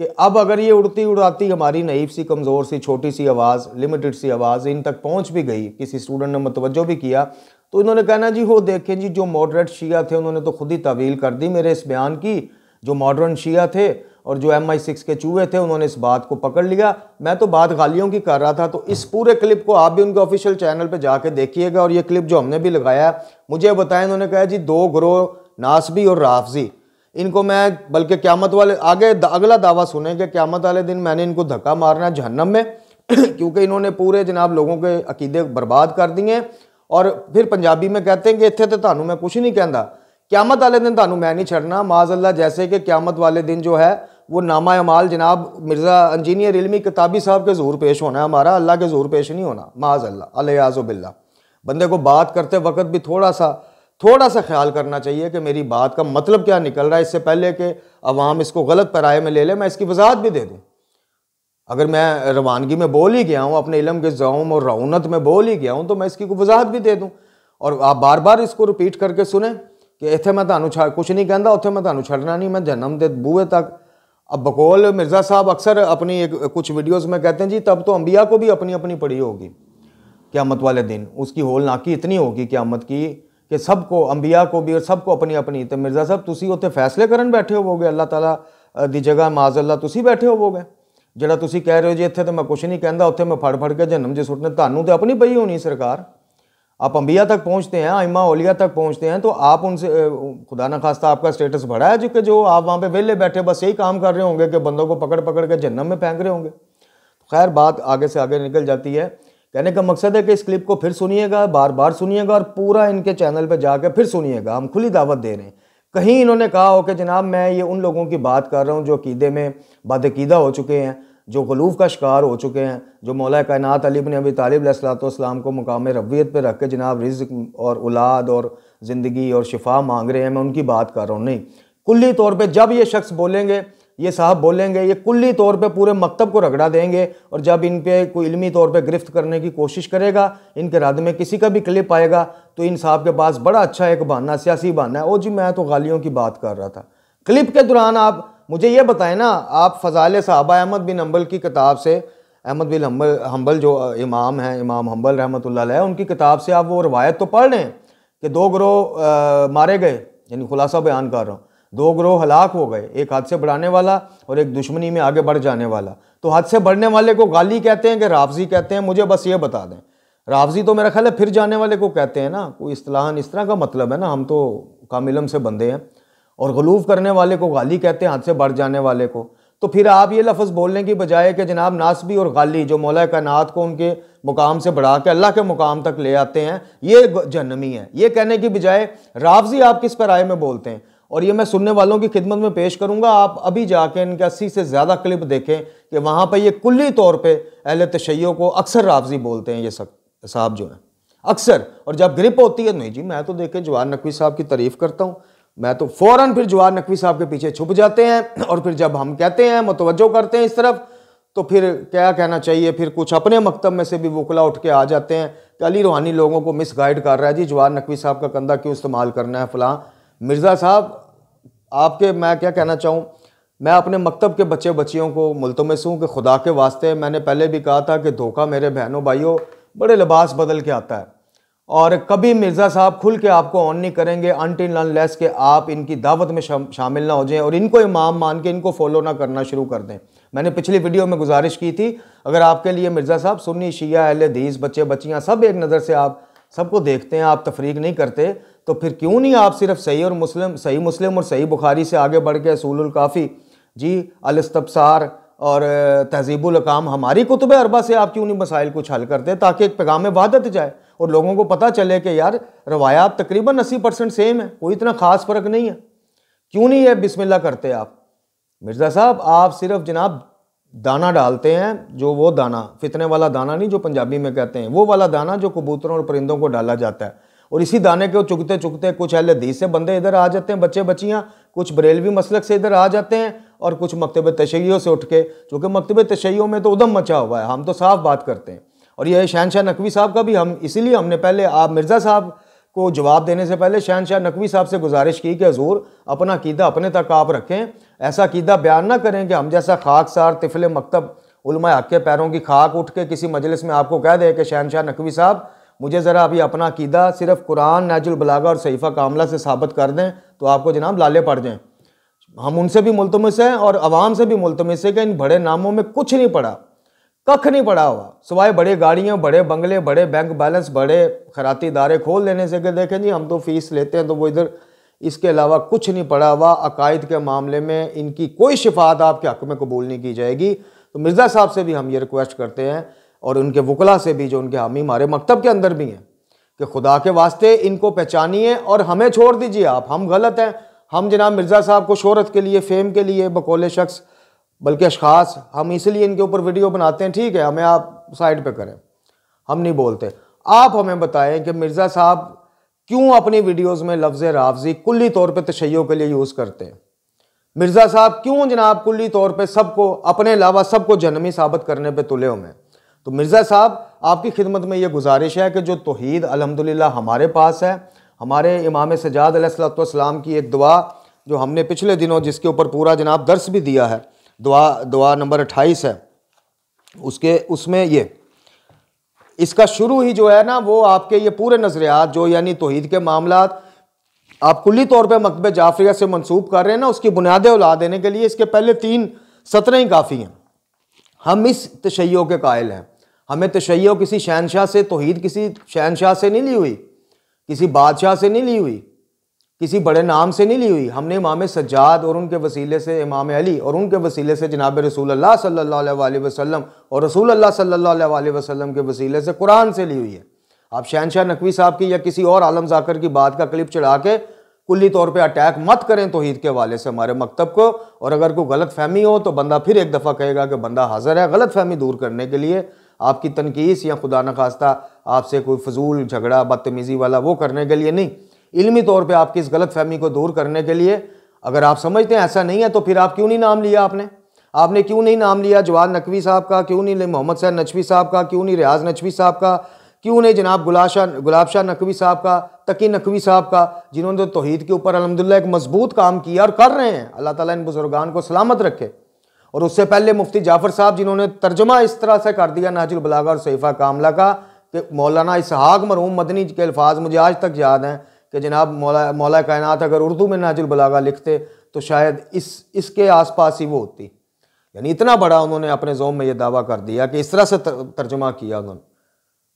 कि अब अगर ये उड़ती उड़ाती हमारी नईफ सी, कमज़ोर सी, छोटी सी आवाज़, लिमिटेड सी आवाज़ इन तक पहुँच भी गई, किसी स्टूडेंट ने मुतवज्जो भी किया, तो इन्होंने कहना जी हो देखें जी, जो मॉडरेट शिया थे उन्होंने तो खुद ही तवील कर दी मेरे इस बयान की, जो मॉडर्न शिया थे और जो MI6 के चूहे थे उन्होंने इस बात को पकड़ लिया। मैं तो बात गालियों की कर रहा था। तो इस पूरे क्लिप को आप भी उनके ऑफिशियल चैनल पे जाके देखिएगा, और ये क्लिप जो हमने भी लगाया है, मुझे बताएं, इन्होंने कहा जी 2 ग्रोह नासबी और राफजी, इनको मैं बल्कि क़यामत वाले आगे अगला दावा सुनेंगे, क़यामत वाले दिन मैंने इनको धक्का मारना है जहन्नम में क्योंकि इन्होंने पूरे जनाब लोगों के अकीदे बर्बाद कर दिए। और फिर पंजाबी में कहते हैं कि इत्थे तो थानू मैं कुछ नहीं कहता, क़यामत वाले दिन थानू मैं नहीं छड़ना माज़अल्लाह। जैसे कि क़यामत वाले दिन जो है वो नामा अमाल जनाब मिर्ज़ा इंजीनियर इल्मी किताबी साहब के ज़हूर पेश होना है, हमारा अल्लाह के ज़हूर पेश नहीं होना माज़अल्लाह अलयाज़ु बिल्लाह। बंदे को बात करते वक्त भी थोड़ा सा ख्याल करना चाहिए कि मेरी बात का मतलब क्या निकल रहा है, इससे पहले कि अवाम इसको गलत पैराए में ले ले। मैं इसकी वजाहत भी दे दूँ। अगर मैं रवानगी में बोल ही गया हूँ, अपने इल्म के ज़ौम और रौनत में बोल ही गया हूँ, तो मैं इसकी वजाहत भी दे दूँ। और आप बार बार इसको रिपीट करके सुने कि इत्थे मैं थानू कुछ नहीं कहता, उत्थे मैं थानू छड़ना नहीं, मैं जन्म दे बूहे तक। अब बकौल मिर्ज़ा साहब अक्सर अपनी कुछ वीडियोज़ में कहते हैं जी तब तो अंबिया को भी अपनी अपनी पड़ी होगी क़यामत वाले दिन, उसकी होलनाकी इतनी होगी क़यामत की कि सबको, अंबिया को भी और सबको अपनी अपनी। तो मिर्ज़ा साहब तुसी उत्थे फैसले करन बैठे होवोगे, अल्लाह ताला दी जगह माज़अल्लाह तुसी बैठे होवोगे, जिहड़ा तुसी कह रहे हो जी इत्थे तो मैं कुछ नहीं कहता, उत्थे मैं फड़ के जहन्नम च सुट्टने, थानू तो अपनी पई होनी सरकार। आप अंबिया तक पहुँचते हैं, आइमा औलिया तक पहुँचते हैं, तो आप उनसे खुदा न खास्ता आपका स्टेटस बढ़ा है जो कि जो आप वहाँ पे वेले बैठे बस यही काम कर रहे होंगे कि बंदों को पकड़ के जहन्नम में फेंक रहे होंगे। खैर बात आगे से आगे निकल जाती है। कहने का मकसद है कि इस क्लिप को फिर सुनिएगा, बार बार सुनिएगा और पूरा इनके चैनल पर जाकर फिर सुनिएगा। हम खुली दावत दे रहे हैं। कहीं इन्होंने कहा हो कि जनाब मैं ये उन लोगों की बात कर रहा हूँ जो अकीदे में बदअकीदा हो चुके हैं, जो गलूफ का शिकार हो चुके हैं, जो मौला कायनात अली इब्न अबी तालिब अलैहिस्सलाम को मुकाम रब्बियत पे रख के जनाब रिज़्क़ और औलाद और ज़िंदगी और शिफा मांग रहे हैं, मैं उनकी बात कर रहा हूँ। नहीं, कुल्ली तौर पे जब ये शख्स बोलेंगे, ये साहब बोलेंगे, ये कुल्ली तौर पे पूरे मकतब को रगड़ा देंगे। और जब इन पे कोई इल्मी तौर पे गिरफ्त करने की कोशिश करेगा, इनके रद में किसी का भी क्लिप आएगा, तो इन साहब के पास बड़ा अच्छा एक बहाना, सियासी बहाना है, ओ जी मैं तो गालियों की बात कर रहा था। क्लिप के दौरान आप मुझे ये बताएं ना, आप फ़ज़ाइल सहाबा अहमद बिन हम्बल की किताब से, अहमद बिन हम्बल जो इमाम हैं, इमाम हम्बल रहमतुल्लाह अलैह, उनकी किताब से आप वो रवायत तो पढ़ रहे हैं कि 2 ग्रोह मारे गए, यानी खुलासा बयान कर रहा हूँ, 2 ग्रोह हलाक हो गए, एक हाथ से बढ़ाने वाला और एक दुश्मनी में आगे बढ़ जाने वाला। तो हाथ से बढ़ने वाले को गाली कहते हैं कि राफजी कहते हैं, मुझे बस ये बता दें। राफजी तो मेरा ख्याल है फिर जाने वाले को कहते हैं ना, कोई इस्तिलाहन इस तरह का मतलब है ना, हम तो कम इल्म से बंदे हैं, और गलूफ करने वाले को गाली कहते हैं, हद से बढ़ जाने वाले को। तो फिर आप ये लफ्ज़ बोलने की बजाय कि जनाब नासबी और गाली जो मौला कायनात को उनके मुकाम से बढ़ा के अल्लाह के मुकाम तक ले आते हैं, ये जहन्नमी है, ये कहने की बजाय रावजी आप किस पर आए में बोलते हैं। और ये मैं सुनने वालों की खिदमत में पेश करूंगा, आप अभी जाके इनके 80 से ज़्यादा क्लिप देखें कि वहाँ पर ये कुल्ली तौर पर अहले तशय्यो को अक्सर रावजी बोलते हैं, ये साहब जो हैं अक्सर। और जब ग्रिप होती है, नहीं जी मैं तो देखे जवाहर नकवी साहब की तारीफ़ करता हूँ, मैं तो फ़ौरन फिर जवाहर नकवी साहब के पीछे छुप जाते हैं, और फिर जब हम कहते हैं मुतवज्जो करते हैं इस तरफ, तो फिर क्या कहना चाहिए, फिर कुछ अपने मकतब में से भी वकला उठ के आ जाते हैं कि अली रूहानी लोगों को मिस गाइड कर रहा है जी, जवाहर नकवी साहब का कंधा क्यों इस्तेमाल करना है फलां। मिर्ज़ा साहब आपके मैं क्या कहना चाहूँ, मैं अपने मकतब के बच्चे बच्चियों को मुल्तमस हूँ कि खुदा के वास्ते, मैंने पहले भी कहा था कि धोखा मेरे बहनों भाइयों बड़े लिबास बदल के आता है, और कभी मिर्ज़ा साहब खुल के आपको ऑन नहीं करेंगे अनटिल अनलेस के आप इनकी दावत में शामिल ना हो जाएं और इनको इमाम मान के इनको फॉलो ना करना शुरू कर दें। मैंने पिछली वीडियो में गुजारिश की थी, अगर आपके लिए मिर्ज़ा साहब सुन्नी शिया अहले हदीस बच्चे बच्चियाँ सब एक नज़र से आप सबको देखते हैं, आप तफरीक नहीं करते, तो फिर क्यों नहीं आप सिर्फ सही मुस्लिम और सही बुखारी से आगे बढ़ के असूलुल काफ़ी जी, अल-इस्तब्सार और तहज़ीबुल अकाम हमारी कुतुब अरबा से आप क्यों नहीं मसाइल कुछ हल करते, ताकि एक पैगाम वहादत जाए और लोगों को पता चले कि यार रवायात तकरीबन 80% सेम है, कोई इतना ख़ास फ़र्क नहीं है। क्यों नहीं है बिस्मिल्लाह करते आप। मिर्ज़ा साहब आप सिर्फ जनाब दाना डालते हैं, जो वो दाना फितने वाला दाना नहीं जो पंजाबी में कहते हैं, वो वाला दाना जो कबूतरों और परिंदों को डाला जाता है, और इसी दाने को चुगते चुगते कुछ अहले हदीस से बंदे इधर आ जाते हैं, बच्चे बच्चियाँ, कुछ बरेलवी मसलक से इधर आ जाते हैं, और कुछ मकतब तशय्यो से उठ के, चूँकि मकतब तशय्यो में तो उदम मचा हुआ है, हम तो साफ बात करते हैं। और यह शहनशाह नकवी साहब का भी हम इसीलिए हमने पहले आप मिर्ज़ा साहब को जवाब देने से पहले शहनशाह नकवी साहब से गुजारिश की कि हुजूर अपना अकीदा अपने तक आप रखें, ऐसा अकीदा बयान ना करें कि हम जैसा खाकसार तिफले मकतब उलमा हक के पैरों की खाक उठ के किसी मजलिस में आपको कह दे कि शहनशाह नकवी साहब मुझे ज़रा अभी अपना अकीदा सिर्फ कुरान नहजुल बलागा और सहीफ़ा कामला से साबित कर दें तो आपको जनाब लाले पड़ जाएँ। हम उनसे भी मुल्तमस हैं और आवाम से भी मुल्तमस है कि इन बड़े नामों में कुछ नहीं पड़ा, कख नहीं पड़ा हुआ, सिवाय बड़े गाड़ियाँ, बड़े बंगले, बड़े बैंक बैलेंस, बड़े खैराती इदारे खोल लेने से कि देखें जी हम तो फीस लेते हैं तो वो इधर, इसके अलावा कुछ नहीं पड़ा हुआ। अकायद के मामले में इनकी कोई शिफात आपके हक़ में कबूल नहीं की जाएगी। तो मिर्ज़ा साहब से भी हम ये रिक्वेस्ट करते हैं और उनके वकला से भी जो उनके हामी हमारे मकतब के अंदर भी हैं कि खुदा के वास्ते इनको पहचानिए और हमें छोड़ दीजिए आप, हम गलत हैं। हम जनाब मिर्ज़ा साहब को शोहरत के लिए, फेम के लिए, बकौले शख्स बल्कि अशखास हम इसलिए इनके ऊपर वीडियो बनाते हैं, ठीक है हमें आप साइड पे करें, हम नहीं बोलते। आप हमें बताएं कि मिर्ज़ा साहब क्यों अपनी वीडियोस में लफ्ज़ रावजी कुल्ली तौर पे तशय्यो के लिए यूज़ करते हैं। मिर्ज़ा साहब क्यों जनाब कुल्ली तौर पे सबको अपने अलावा सबको जन्मी साबित करने पे तुले हुए हैं। तो मिर्ज़ा साहब आपकी खिदमत में ये गुजारिश है कि जो तौहीद अल्हम्दुलिल्लाह हमारे पास है, हमारे इमाम सज्जाद अलैहिस्सलाम की एक दुआ जो हमने पिछले दिनों जिसके ऊपर पूरा जनाब दर्स भी दिया है, दुआ नंबर 28 है, उसमें ये इसका शुरू ही जो है ना वो आपके ये पूरे नज़रियात जो यानी तौहीद के मामलात आप कुल्ली तौर पे मकतब जाफरिया से मंसूब कर रहे हैं ना, उसकी बुनियादें उला देने के लिए इसके पहले 3 सतरें ही काफ़ी हैं। हम इस तशय्यो के कायल हैं, हमें तशय्यो किसी शहनशाह से, तौहीद किसी शहनशाह से नहीं ली हुई, किसी बादशाह से नहीं ली हुई, किसी बड़े नाम से नहीं ली हुई। हमने इमाम सज्जाद और उनके वसीले से इमाम अली और उनके वसीले से जनाब रसूल अल्लाह सल्लल्लाहु अलैहि वसल्लम और रसूल अल्लाह सल्लल्लाहु अलैहि वसल्लम के वसीले से कुरान से ली हुई है। आप शहनशाह नकवी साहब की या किसी और आलम जाकर की बात का क्लिप चढ़ा के कुल्ली तौर पे अटैक मत करें तौहीद के हवाले से हमारे मकतब को। और अगर कोई गलत फहमी हो तो बंदा फिर एक दफ़ा कहेगा कि बंदा हाजिर है गलत फहमी दूर करने के लिए, आपकी तनकीस या खुदा न खास्ता आपसे कोई फजूल झगड़ा बदतमीज़ी वाला वो करने के लिए नहीं, इल्मी तौर पे आपकी इस गलत फहमी को दूर करने के लिए। अगर आप समझते हैं ऐसा नहीं है तो फिर आप क्यों नहीं नाम लिया, आपने क्यों नहीं नाम लिया जवाद नकवी साहब का, क्यों नहीं मोहम्मद सैयद नचवी साहब का, क्यों नहीं रियाज नचवी साहब का, क्यों नहीं जनाब गुलाब शाह नकवी साहब का, तकी नकवी साहब का, जिन्होंने तो तौहीद के ऊपर अल्हम्दुलिल्लाह एक मजबूत काम किया और कर रहे हैं। अल्लाह ताला इन बुजुर्गान को सलामत रखे। और उससे पहले मुफ्ती जाफ़र साहब जिन्होंने तर्जमा इस तरह से कर दिया नहजुल बलागा और सहीफ़ा कामला का कि मौलाना इसहाक मरहूम मदनी के अल्फाज मुझे आज तक याद हैं कि जनाब मौला कायनात अगर उर्दू में नहजुल बलागा लिखते तो शायद इसके आसपास ही वो होती। यानी इतना बड़ा उन्होंने अपने ज़ोम में ये दावा कर दिया कि इस तरह से तर्जुमा किया उन्होंने।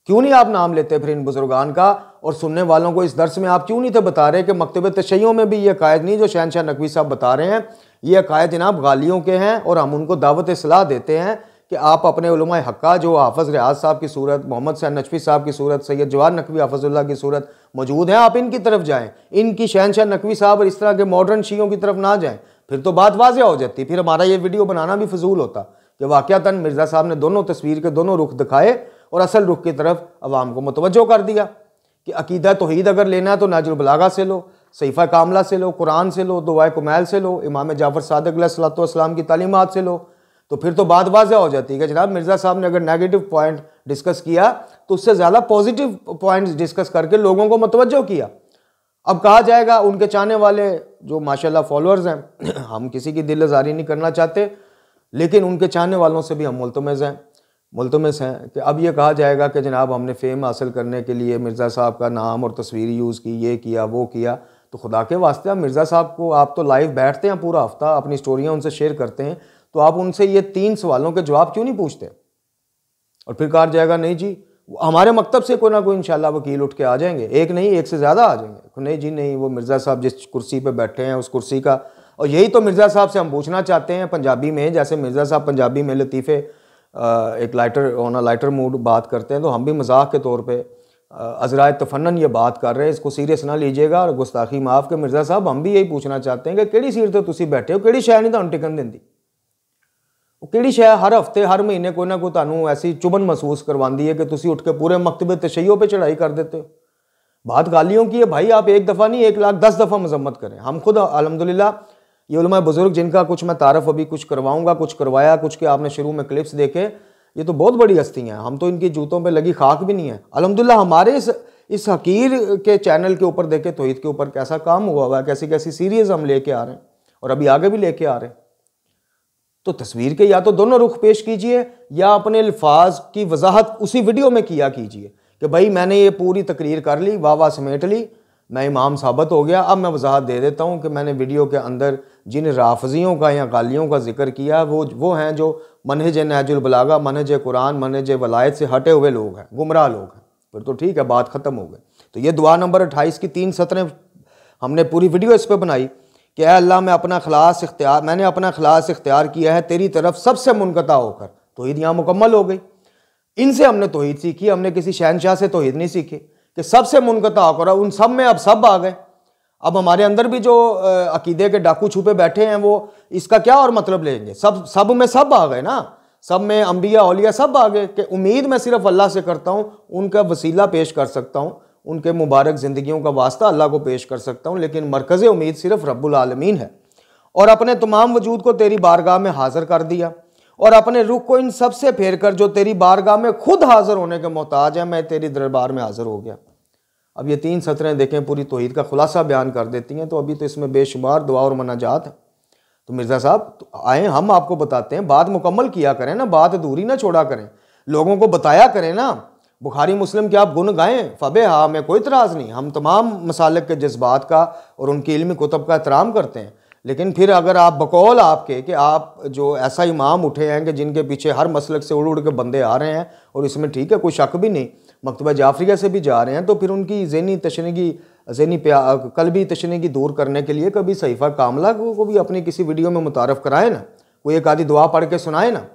क्यों नहीं आप नाम लेते फिर इन बुजुर्गान का? और सुनने वालों को इस दर्स में आप क्यों नहीं थे बता रहे कि मकतब तशय्युओं में भी ये अकायद नहीं जो शहनशाह नकवी साहब बता रहे हैं, ये अकायद जनाब गालियों के हैं। और हम उनको दावत सलाह देते हैं कि आप अपने उलमाए हक्का जो हाफ़िज़ रियाज साहब की सूरत, मोहम्मद सैयद नजफी साहब की सूरत, सैयद जवाहर नकवी हाफ़िज़ुल्लाह की सूरत मौजूद है, आप इनकी तरफ जाएँ, इनकी शहनशाह नकवी साहब और इस तरह के मॉडर्न शीयों की तरफ ना जाएँ। फिर तो बात वाज़ेह हो जाती, फिर हमारा ये वीडियो बनाना भी फजूल होता कि वाक़यातन मिर्ज़ा साहब ने दोनों तस्वीर के दोनों रुख दिखाए और असल रुख की तरफ अवाम को मुतवज्जो कर दिया कि अकीदा तौहीद अगर लेना है तो नाजुल बलागा से लो, सहीफ़ा कामला से लो, कुरान से लो, दुआए कुमैल से लो, इमाम जाफ़र सादिक़ अलैहिस्सलाम की तालीमात से लो। तो फिर तो बात वाज़ेह हो जाती है कि जनाब मिर्ज़ा साहब ने अगर नेगेटिव पॉइंट डिस्कस किया तो उससे ज़्यादा पॉजिटिव पॉइंट्स डिस्कस करके लोगों को मुतवज्जो किया। अब कहा जाएगा उनके चाहने वाले जो माशाल्लाह फॉलोअर्स हैं, हम किसी की दिल आज़ारी नहीं करना चाहते, लेकिन उनके चाहने वालों से भी हम मुल्तमस हैं कि अब ये कहा जाएगा कि जनाब हमने फेम हासिल करने के लिए मिर्ज़ा साहब का नाम और तस्वीर यूज़ की, ये किया वो किया। तो खुदा के वास्ते आप मिर्ज़ा साहब को, आप तो लाइव बैठते हैं पूरा हफ्ता, अपनी स्टोरियाँ उनसे शेयर करते हैं, तो आप उनसे ये 3 सवालों के जवाब क्यों नहीं पूछते? और फिर कहा जाएगा नहीं जी हमारे मकतब से कोई ना कोई इंशाल्लाह वकील उठ के आ जाएंगे, एक नहीं एक से ज़्यादा आ जाएंगे। नहीं जी नहीं, वो मिर्ज़ा साहब जिस कुर्सी पे बैठे हैं उस कुर्सी का, और यही तो मिर्ज़ा साहब से हम पूछना चाहते हैं पंजाबी में, जैसे मिर्ज़ा साहब पंजाबी में लतीफ़े एक लाइटर मूड बात करते हैं, तो हम भी मजाक के तौर पे अज़राए तफन्नन ये बात कर रहे हैं, इसको सीरियस ना लीजिएगा और गुस्ताखी माफ़ के मिर्ज़ा साहब हम भी यही पूछना चाहते हैं कि केड़ी सीट ते तुसीं बैठे हो, केड़ी शै नहीं तुहानूं टिकन दिंदी, केड़ी शै हर हफ्ते हर महीने कोई ना कोई तुहानूं ऐसी चुभन महसूस करवाती है कि तुसीं उठ के पूरे मकतब तशय्युओं पे चढ़ाई कर देते हो। बात गालियों की है भाई, आप एक दफ़ा नहीं 1,10,000 दफ़ा मजम्मत करें। हम खुद अल्हम्दुलिल्लाह ये उलमा बुजुर्ग जिनका कुछ मैं तारफ़ अभी कुछ करवाऊंगा, कुछ करवाया, कुछ के आपने शुरू में क्लिप्स देखे, ये तो बहुत बड़ी हस्ती हैं, हम तो इनकी जूतों पे लगी खाक भी नहीं है। अल्हम्दुलिल्लाह हमारे इस हकीर के चैनल के ऊपर देखे तौहीद के ऊपर कैसा काम हुआ हुआ है, कैसी कैसी सीरीज़ हम लेके आ रहे हैं और अभी आगे भी लेके आ रहे हैं। तो तस्वीर के या तो दोनों रुख पेश कीजिए या अपने अल्फाज की वजाहत उसी वीडियो में किया कीजिए कि भाई मैंने ये पूरी तकरीर कर ली, वाह वाह समेट ली, मैं इमाम साबित हो गया। अब मैं वजाहत दे देता हूँ कि मैंने वीडियो के अंदर जिन राफजियों का या गालियों का जिक्र किया वो हैं जो मनहज नहजुल बलागा, मनहज कुरान, मनहज वलायत से हटे हुए लोग हैं, गुमराह लोग हैं। फिर तो ठीक है, बात ख़त्म हो गई। तो ये दुआ नंबर 28 की 3 सतरें हमने पूरी वीडियो इस पर बनाई कि अल्लाह मैंने अपना खलास इख्तियार किया है तेरी तरफ सबसे मुनक़ता होकर। तौहीद यहाँ मुकम्मल हो गई। इनसे हमने तौहीद सीखी, हमने किसी शहनशाह से तौहीद नहीं सीखी कि सबसे मुनक़ता होकर। उन सब में अब सब आ गए। अब हमारे अंदर भी जो अकीदे के डाकू छुपे बैठे हैं वो इसका क्या और मतलब लेंगे? सब में सब आ गए ना, सब में अंबिया औलिया सब आ गए कि उम्मीद मैं सिर्फ अल्लाह से करता हूँ, उनका वसीला पेश कर सकता हूँ, उनके मुबारक ज़िंदगियों का वास्ता अल्लाह को पेश कर सकता हूँ, लेकिन मरकज़ उम्मीद सिर्फ रब्बुल आलमीन है। और अपने तमाम वजूद को तेरी बारगाह में हाज़िर कर दिया और अपने रुख को इन सब से फेर कर जो तेरी बारगाह में खुद हाज़िर होने के मोहताज है, मैं तेरी दरबार में हाज़िर हो गया। अब ये 3 सतरें देखें पूरी तौहीद का खुलासा बयान कर देती हैं। तो अभी तो इसमें बेशुमार दुआ और मनाजात है। तो मिर्ज़ा साहब तो आए, हम आपको बताते हैं, बात मुकम्मल किया करें ना, बात अधूरी ना छोड़ा करें, लोगों को बताया करें ना। बुखारी मुस्लिम के आप गुन गाएं फ़बे हाँ, में कोई इतराज़ नहीं, हम तमाम मसालिक के जज्बात का और उनकी इल्मी कुतब का एहतराम करते हैं। लेकिन फिर अगर आप बकौल आपके कि आप जो ऐसा इमाम उठे हैं कि जिनके पीछे हर मसलक से उड़ उड़ के बंदे आ रहे हैं, और इसमें ठीक है कोई शक भी नहीं, मकतबा जाफरिया से भी जा रहे हैं, तो फिर उनकी ज़हनी कल्बी तशनीगी दूर करने के लिए कभी सहीफ़ा कामला को भी अपनी किसी वीडियो में मुतारफ़ कराए ना, कोई एक आधी दुआ पढ़ के सुनाए ना।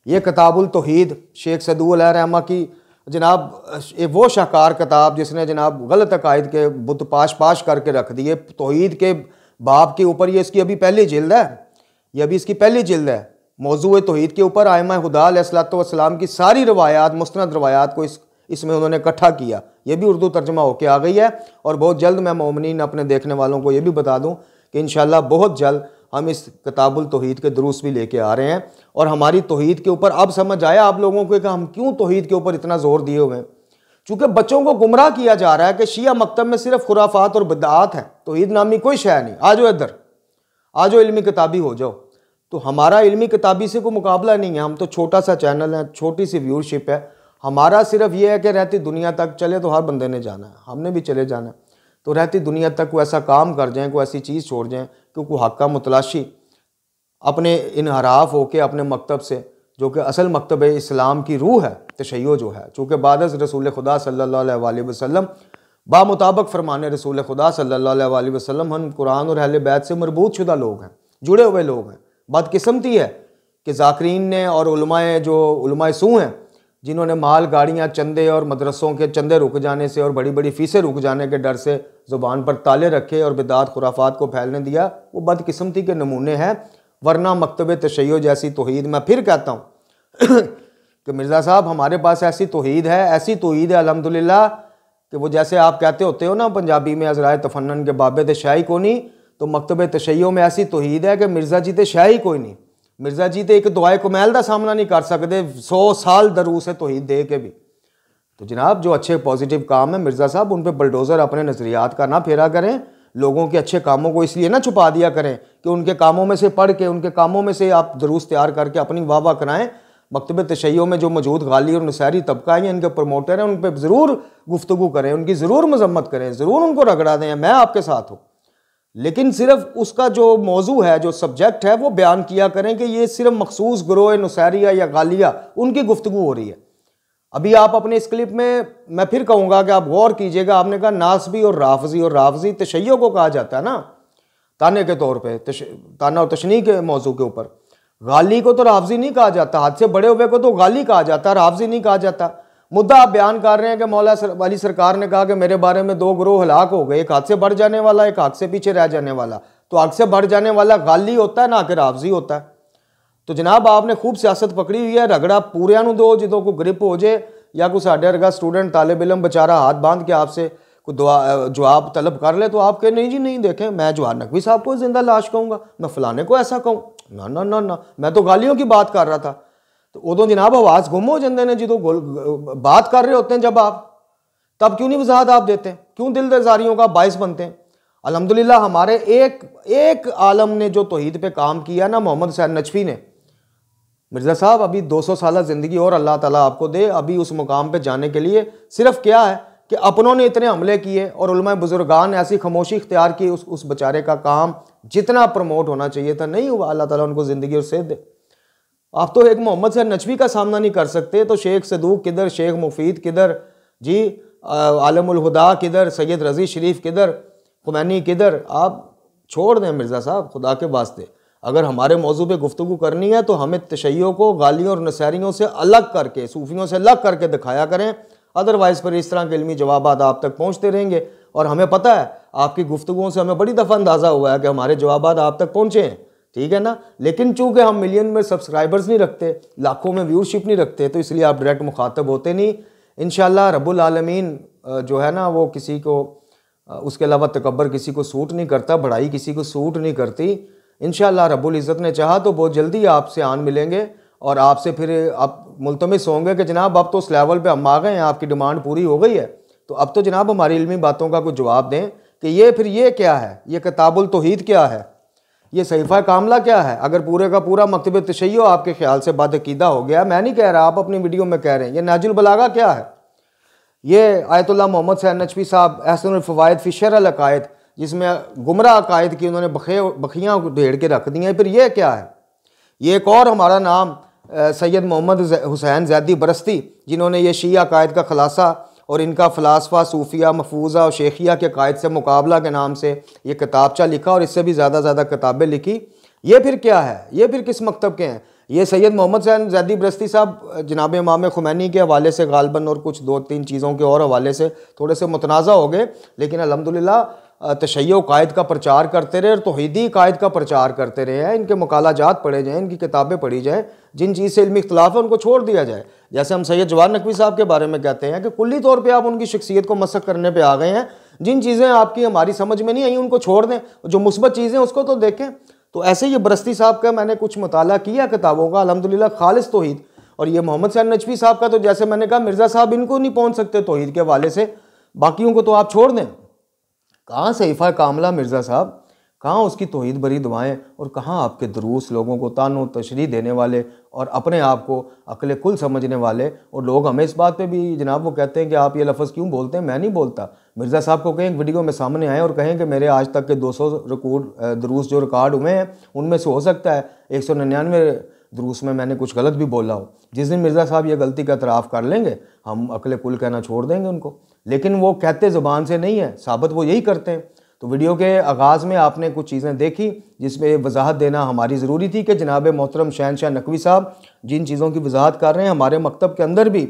ये किताबुल तौहीद शेख सदू अलैहि रहमा की जनाब वो शाहकार किताब जिसने जनाब गलत अकायद के बुत पाश करके रख दिए तौहीद के बाब के ऊपर। ये इसकी अभी पहली जिल्द है, ये अभी इसकी पहली जिल्द है। मौजूद तौहीद के ऊपर आइमा हुदा अलैहिस्सलाम की सारी रवायात, मुस्तनद रवायात को इसमें उन्होंने इकट्ठा किया। ये भी उर्दू तर्जमा होके आ गई है और बहुत जल्द मैं मोमिनीन अपने देखने वालों को ये भी बता दूं कि इंशाल्लाह बहुत जल्द हम इस किताबुल तौहीद के दुरूस भी लेके आ रहे हैं। और हमारी तौहीद के ऊपर अब समझ आया आप लोगों को कि हम क्यों तौहीद के ऊपर इतना जोर दिए हुए हैं। चूँकि बच्चों को गुमराह किया जा रहा है कि शिया मकतब में सिर्फ खुराफात और बिदआत है, तौहीद नामी कोई शय नहीं। आ जाओ इधर, आ जाओ इल्मी किताबी हो जाओ। तो हमारा इल्मी किताबी से कोई मुकाबला नहीं है। हम तो छोटा सा चैनल है, छोटी सी व्यूअरशिप है। हमारा सिर्फ ये है कि रहती दुनिया तक चले तो हर बंदे ने जाना है, हमने भी चले जाना है। तो रहती दुनिया तक कोई ऐसा काम कर जाएँ, कोई ऐसी चीज़ छोड़ जाएँ कि कोई हक़ का मुतलाशी अपने इनहराफ होके अपने मकतब से जो कि असल मकतब इस्लाम की रूह है, तशय्यो जो है, चूँकि बाद रसूल खुदा सल्लल्लाहु अलैहि वसल्लम बामुताबिक फरमान रसूल खुदा सल्लल्लाहु अलैहि वसल्लम हम कुरान और अहले बैत से मरबूत शुदा लोग हैं, जुड़े हुए लोग हैं। बदकिस्मती है कि ज़ाकरीन ने और उलमाए सू हैं जिन्होंने माल, गाड़ियाँ, चंदे और मदरसों के चंदे रुक जाने से और बड़ी बड़ी फ़ीसें रुक जाने के डर से ज़ुबान पर ताले रखे और बिदात खुराफात को फैलने दिया, वो बदकिस्मती के नमूने हैं। वरना मकतब तशय्यो जैसी तौहीद, मैं फिर कहता हूँ कि मिर्ज़ा साहब हमारे पास ऐसी तौहीद है अल्हम्दुलिल्लाह कि वो जैसे आप कहते होते हो ना पंजाबी में अज़राए तफन्नन के बाबे ते शाही को नहीं, तो मकतब तशय्यो में ऐसी तौहीद है कि मिर्ज़ा जी ते शाही कोई नहीं। मिर्ज़ा जी तो एक दुआए कुमैल का सामना नहीं कर सकते 100 साल दरूस है तौहीद दे के भी। तो जनाब जो अच्छे पॉजिटिव काम है मिर्ज़ा साहब, उन पर बलडोज़र अपने नज़रियात का ना फेरा करें। लोगों के अच्छे कामों को इसलिए ना छुपा दिया करें कि उनके कामों में से पढ़ के, उनके कामों में से आप दरूस तैयार करके अपनी वाह वाह कराएं। मकतब तशय्यो में जो मौजूद गाली और नसारी तबका है, इनके प्रमोटर हैं, उन पर ज़रूर गुफ्तगू करें, उनकी ज़रूर मजम्मत करें, ज़रूर उनको रगड़ा दें, मैं आपके साथ हूँ। लेकिन सिर्फ उसका जो मौजू है, जो सब्जेक्ट है, वो बयान किया करें कि ये सिर्फ मखसूस ग्रोह नुसैरिया या गालिया उनकी गुफ्तगू हो रही है। अभी आप अपने इस क्लिप में, मैं फिर कहूँगा कि आप गौर कीजिएगा, आपने कहा नासबी और राफजी तशय्यो को कहा जाता है ना ताने के तौर पे, ताना और तशनी के मौजू के ऊपर। गाली को तो राफजी नहीं कहा जाता, हाथ से बड़े हुए को तो गाली कहा जाता, राफजी नहीं कहा जाता। मुद्दा आप बयान कर रहे हैं कि मौला अली सरकार ने कहा कि मेरे बारे में 2 ग्रोह हलाक हो गए, एक हाथ से बढ़ जाने वाला, एक हाथ से पीछे रह जाने वाला। तो हाथ से बढ़ जाने वाला गाली होता है ना कि राफजी होता है। तो जनाब आपने खूब सियासत पकड़ी हुई है, रगड़ा पूरिया दो जिदों को ग्रिप हो जाए, या कोई साढ़े वर्गा स्टूडेंट तालिब इलम बेचारा हाथ बांध के आपसे कोई जवाब तलब कर ले, तो आप कहें नहीं जी नहीं, देखें मैं जवाहर नकवी साहब को जिंदा लाश कहूँगा, मैं फलाने को ऐसा कहूँ, ना ना ना ना, मैं तो गालियों की बात कर रहा था। तो उदों जनाब आवाज़ गुम हो जाते हैं जो बात कर रहे होते हैं, जब आप तब क्यों नहीं वजाहत आप देते हैं, क्यों दिलदारियों का बायस बनते हैं। अल्हम्दुलिल्लाह हमारे एक आलम ने जो तौहीद पे काम किया ना, मोहम्मद हुसैन नजफी ने। मिर्ज़ा साहब अभी 200 साल ज़िंदगी और अल्लाह ताला आपको दे, अभी उस मुकाम पे जाने के लिए सिर्फ क्या है कि अपनों ने इतने हमले किए और उलमा बुजुर्गान ने ऐसी खामोशी इख्तियार की, उस बेचारे का काम जितना प्रमोट होना चाहिए था नहीं हुआ। अल्लाह ताला उनको ज़िंदगी और सेहत दे। आप तो एक मोहम्मद हुसैन नजफी का सामना नहीं कर सकते, तो शेख सदूक किधर, शेख मुफीद किधर जी, आलमुल हुदा किधर, सैयद रज़ी शरीफ किधर, खुमैनी किधर। आप छोड़ दें मिर्ज़ा साहब, खुदा के वास्ते। अगर हमारे मौजू पे गुफ्तगू करनी है तो हमें तशय्यो को गालियों और नसारियों से अलग करके, सूफियों से अलग करके दिखाया करें। अदरवाइज़ पर इस तरह के इल्मी जवाबात आप तक पहुँचते रहेंगे। और हमें पता है आपकी गुफ्तगुओं से हमें बड़ी दफ़ा अंदाज़ा हुआ है कि हमारे जवाबात आप तक पहुँचे हैं, ठीक है ना। लेकिन चूँकि हम मिलियन में सब्सक्राइबर्स नहीं रखते, लाखों में व्यूअरशिप नहीं रखते, तो इसलिए आप डायरेक्ट मुखातब होते नहीं। इंशाअल्लाह रब्बुल आलमीन जो है ना, वो किसी को उसके अलावा तकब्बर किसी को सूट नहीं करता, बड़ाई किसी को सूट नहीं करती। इंशाअल्लाह रब्बुल इज़्ज़त ने चाहा तो बहुत जल्दी आपसे आन मिलेंगे और आपसे फिर आप मुल्तमिस होंगे कि जनाब अब तो उस लेवल पे हम आ गए हैं, आपकी डिमांड पूरी हो गई है, तो अब तो जनाब हमारी इल्मी बातों का कुछ जवाब दें कि ये क्या है, ये किताबुल तौहीद क्या है, ये सहीफ़ा कामला क्या है। अगर पूरे का पूरा मकतब तशय्यो आपके ख्याल से बदअक़ीदा हो गया, मैं नहीं कह रहा, आप अपनी वीडियो में कह रहे हैं, ये नाजुल बलागा क्या है, ये आयतुल्लाह मोहम्मद हुसैन नजफी साहब अहसनुल फ़वाइद फ़ी शरअल अक़ाइद, जिसमें गुमराह अकायद की उन्होंने बखियाँ ढेड़ के रख दी हैं, फिर ये क्या है। ये एक और हमारा नाम सैयद मोहम्मद हुसैन ज़ैदी बरस्ती, जिन्होंने ये शिया अकायद का खुलासा और इनका फ़लासफ़ा सूफिया महफूजा और शेखिया के कायद से मुकाबला के नाम से ये किताबचा लिखा और इससे भी ज़्यादा किताबें लिखी। ये फिर क्या है, ये फिर किस मकतब के हैं। ये सैयद मोहम्मद हुसैन ज़ैदी बरस्ती साहब जनाब इमाम खुमैनी के हवाले से गालबन और कुछ 2-3 चीज़ों के और हवाले से थोड़े से मुतनाज़ा हो गए, लेकिन अल्हम्दुलिल्लाह तशय्यो कायद का प्रचार करते रहे और तौहीदी कायद का प्रचार करते रहे हैं। इनके मुकालाजात पढ़े जाएँ, इनकी किताबें पढ़ी जाएँ, जिन चीज़ से इल्मी इख्तिलाफ है उनको छोड़ दिया जाए। जैसे हम सैयद जवाहर नकवी साहब के बारे में कहते हैं कि कुल्ली तौर पे आप उनकी शख्सियत को मसक करने पे आ गए हैं। जिन चीज़ें आपकी हमारी समझ में नहीं आई उनको छोड़ दें, जो मुस्बत चीज़ें उसको तो देखें। तो ऐसे ये बरस्ती साहब का मैंने कुछ मुताला किया किताबों का, अल्हम्दुलिल्लाह खालिस तौहीद। और ये मोहम्मद हुसैन नजफी साहब का तो जैसे मैंने कहा मिर्ज़ा साहब इनको नहीं पहुँच सकते तौहीद के हवाले से, बाकियों को तो आप छोड़ दें। कहाँ सहीफ़ा कामला मिर्ज़ा साहब, कहाँ उसकी तौहीद भरी दुआएं, और कहाँ आपके दुरूस लोगों को तानो तशरीह देने वाले और अपने आप को अक्ल कुल समझने वाले। और लोग हमें इस बात पे भी जनाब वो कहते हैं कि आप ये लफ्ज़ क्यों बोलते हैं, मैं नहीं बोलता। मिर्ज़ा साहब को कहें एक वीडियो में सामने आए और कहें कि मेरे आज तक के 200 दुरूस जो रिकॉर्ड हुए हैं उनमें से हो सकता है 199 दुरूस में मैंने कुछ गलत भी बोला हो, जिस दिन मिर्ज़ा साहब ये गलती का एतराफ़ कर लेंगे हम अकल कुल कहना छोड़ देंगे उनको। लेकिन वो कहते ज़ुबान से नहीं है, साबित वो यही करते हैं। तो वीडियो के आगाज़ में आपने कुछ चीज़ें देखी जिसमें वजाहत देना हमारी ज़रूरी थी कि जनाब मोहतरम शहनशाह नकवी साहब जिन चीज़ों की वजाहत कर रहे हैं, हमारे मकतब के अंदर भी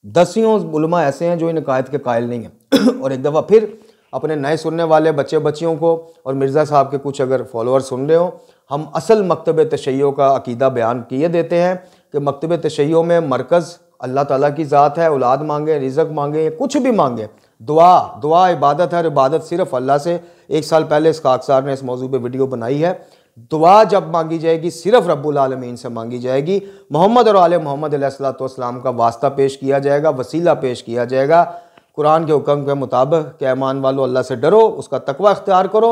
दसियों उलमा ऐसे हैं जो इन अकायद के कायल नहीं हैं। और एक दफ़ा फिर अपने नए सुनने वाले बच्चे बच्चियों को और मिर्ज़ा साहब के कुछ अगर फॉलोअर सुन रहे हो, हम असल मकतब तशय्यो का अकीदा बयान किए देते हैं कि मकतब तशय्यो में मरकज़ अल्लाह ताला की ज़ात है। औलाद मांगे, रिज़्क़ मांगे, कुछ भी मांगे, दुआ इबादत है और इबादत सिर्फ अल्लाह से। 1 साल पहले इसकाक साहब ने इस मौजू पे वीडियो बनाई है। दुआ जब मांगी जाएगी सिर्फ रब्बुल आलमीन से मांगी जाएगी। मोहम्मद और आले मोहम्मद अलैहिस्सलाम का वास्ता पेश किया जाएगा, वसीला पेश किया जाएगा। कुरान के हुक्म के मुताबिक कि ईमान वालों अल्लाह से डरो, उसका तकवा इख्तियार करो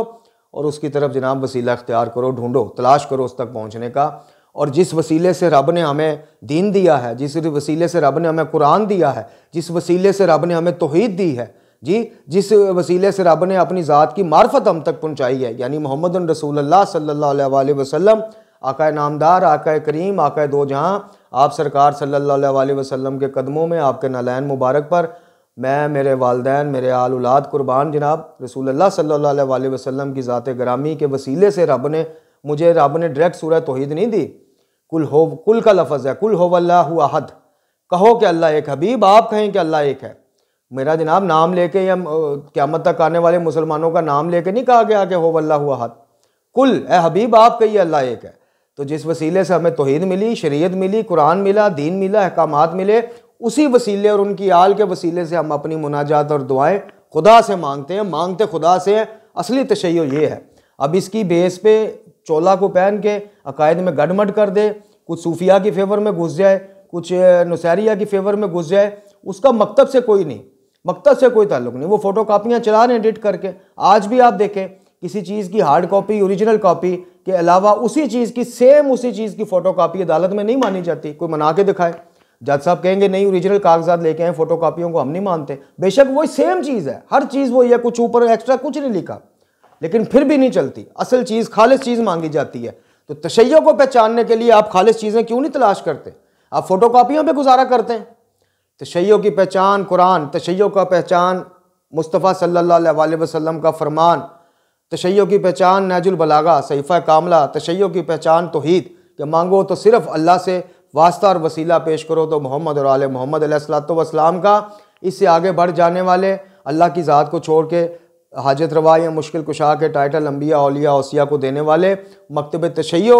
और उसकी तरफ जनाब वसीला इख्तियार करो, ढूंढो, तलाश करो उस तक पहुँचने का। और जिस वसीले से रब ने हमें दीन दिया है, जिस वसीले से रब ने हमें कुरान दिया है, जिस वसीले से रब ने हमें तौहीद दी है जी, जिस वसीले से रब ने अपनी ज़ात की मार्फत हम तक पहुँचाई है, यानी मोहम्मद रसूलुल्लाह सल्लल्लाहु अलैहि वसल्लम, आका नामदार, आका करीम, आका दो जहाँ, आप सरकार सल्लल्लाहु अलैहि वसल्लम के कदमों में, आपके नालैन मुबारक पर मैं, मेरे वालदैन, मेरे आल औलाद कुर्बान। जनाब रसूलुल्लाह सल्लल्लाहु अलैहि वसल्लम की ज़ात ग्रामी के वसीले से रब ने डायरेक्ट सूरह तौहीद नहीं दी। कुल का लफ्ज़ है, कुल हुवल्लाहु अहद, कहो कि अल्लाह एक। हबीब आप कहें कि अल्लाह एक है। मेरा जनाब नाम लेके या क़यामत तक आने वाले मुसलमानों का नाम लेके नहीं कहा गया कि हुवल्लाहु अहद। कुल ए हबीब आप कहिए अल्लाह एक है। तो जिस वसीले से हमें तौहीद मिली, शरीयत मिली, कुरान मिला, दीन मिला, अहकामात मिले, उसी वसीले और उनकी आल के वसीले से हम अपनी मुनाजात और दुआएं खुदा से मांगते हैं, मांगते खुदा से हैं। असली तशय्यो ये है। अब इसकी बेस पे चोला को पहन के अकायद में गड़मड़ कर दे, कुछ सूफिया की फेवर में घुस जाए, कुछ नुसैरिया की फेवर में घुस जाए, उसका मकतब से कोई नहीं, मकतब से कोई ताल्लुक नहीं। वो फ़ोटो कापियाँ चला रहे हैं एडिट करके। आज भी आप देखें किसी चीज़ की हार्ड कॉपी, ओरिजिनल कॉपी के अलावा उसी चीज़ की सेम उसी चीज़ की फ़ोटो कापी अदालत में नहीं मानी जाती। कोई मना के दिखाए, जज साहब कहेंगे नहीं ओरिजिनल कागजात लेके आए, फोटो कापियों को हम नहीं मानते। बेशक वही सेम चीज़ है, हर चीज़ वही है, कुछ ऊपर एक्स्ट्रा कुछ नहीं लिखा, लेकिन फिर भी नहीं चलती। असल चीज़, खालिस चीज़ मांगी जाती है। तो तशय्यो को पहचानने के लिए आप खालिस चीज़ें क्यों नहीं तलाश करते? आप फोटो कापियों पे गुजारा करते हैं। तशय्यो की पहचान कुरान, तशय्यो का पहचान मुस्तफ़ा सल्लल्लाहु अलैहि वसल्लम का फरमान, तशय्यो की पहचान नहजुल बलागा, सहीफ़ा कामला, तशय्यो की पहचान तौहीद कि मांगो तो सिर्फ अल्लाह से, वास्ता और वसीला पेश करो तो मोहम्मद और आले मोहम्मद अलैहिस्सलाम का। इससे आगे बढ़ जाने वाले अल्लाह की ज़ात को छोड़ के हाजत रवा या मुश्किल कुशा के टाइटल अम्बिया औलिया औसिया को देने वाले मकतब तशय्यो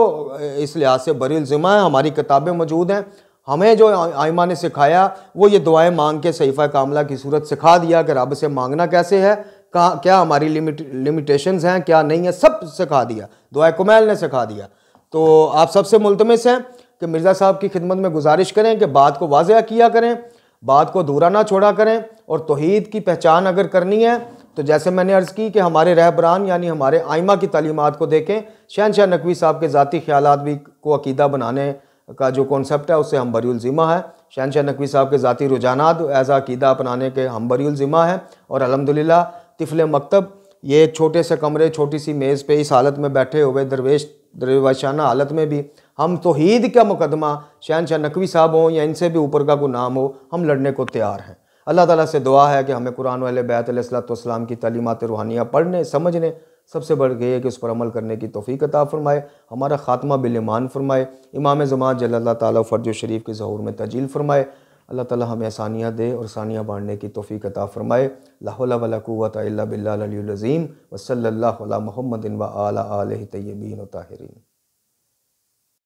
इस लिहाज से बरील ज़िम्मा है। हमारी किताबें मौजूद हैं। हमें जो आइमा ने सिखाया वो ये दुआएं मांग के सहीफ़ा कामला की सूरत सिखा दिया कि रब से मांगना कैसे है, कहाँ क्या हमारी लिमिटेशंस हैं, क्या नहीं है, सब सिखा दिया। दुआ कुमैल ने सिखा दिया। तो आप सबसे मुल्तमिस हैं कि मिर्ज़ा साहब की खिदमत में गुजारिश करें कि बात को वाज़ेह किया करें, बात को अधूरा ना छोड़ा करें। और तौहीद की पहचान अगर करनी है तो जैसे मैंने अर्ज़ की कि हमारे रहबरान यानी हमारे आइमा की तालीमात को देखें। शहनशाह नकवी साहब के ज़ाती ख्यालात भी को अकीदा बनाने का जो कॉन्सेप्ट है उससे हम बरीउल ज़िम्मा है। शहनशाह नकवी साहब के ज़ाती रुझानात एज़ अकीदा अपनाने के हम बरीउल ज़िम्मा है। और अल्हम्दुलिल्लाह तिफ़्ल मकतब ये एक छोटे से कमरे, छोटी सी मेज़ पे इस हालत में बैठे हुए दरवेशाना हालत में भी हम तौहीद का मुकदमा शहनशाह नकवी साहब हों या इनसे भी ऊपर का कोई नाम हो, हम लड़ने को तैयार हैं। अल्लाह ताला से दुआ है कि हमें कुरान वाले बैत अलैहिस्सलाम की तालीमात रूहानिया पढ़ने, समझने, सबसे बढ़ गई है कि उस पर अमल करने की तौफीक अता फरमाए। हमारा खात्मा बिल ईमान फरमाए। इमाम ज़मान जल्लल्लाहु ताला फ़र्ज शरीफ के ज़हूर में तजील फरमाए। अल्लाह ताला हमें आसानियाँ दे और आसानियाँ बांटने की तौफीक अता फरमाए। ला हौला वला कुव्वता इल्ला बिल्लाहिल अलीयुल अज़ीम व सल्लल्लाहु अला मुहम्मदिन व आला आलिहि तय्यबीन व ताहिरीन।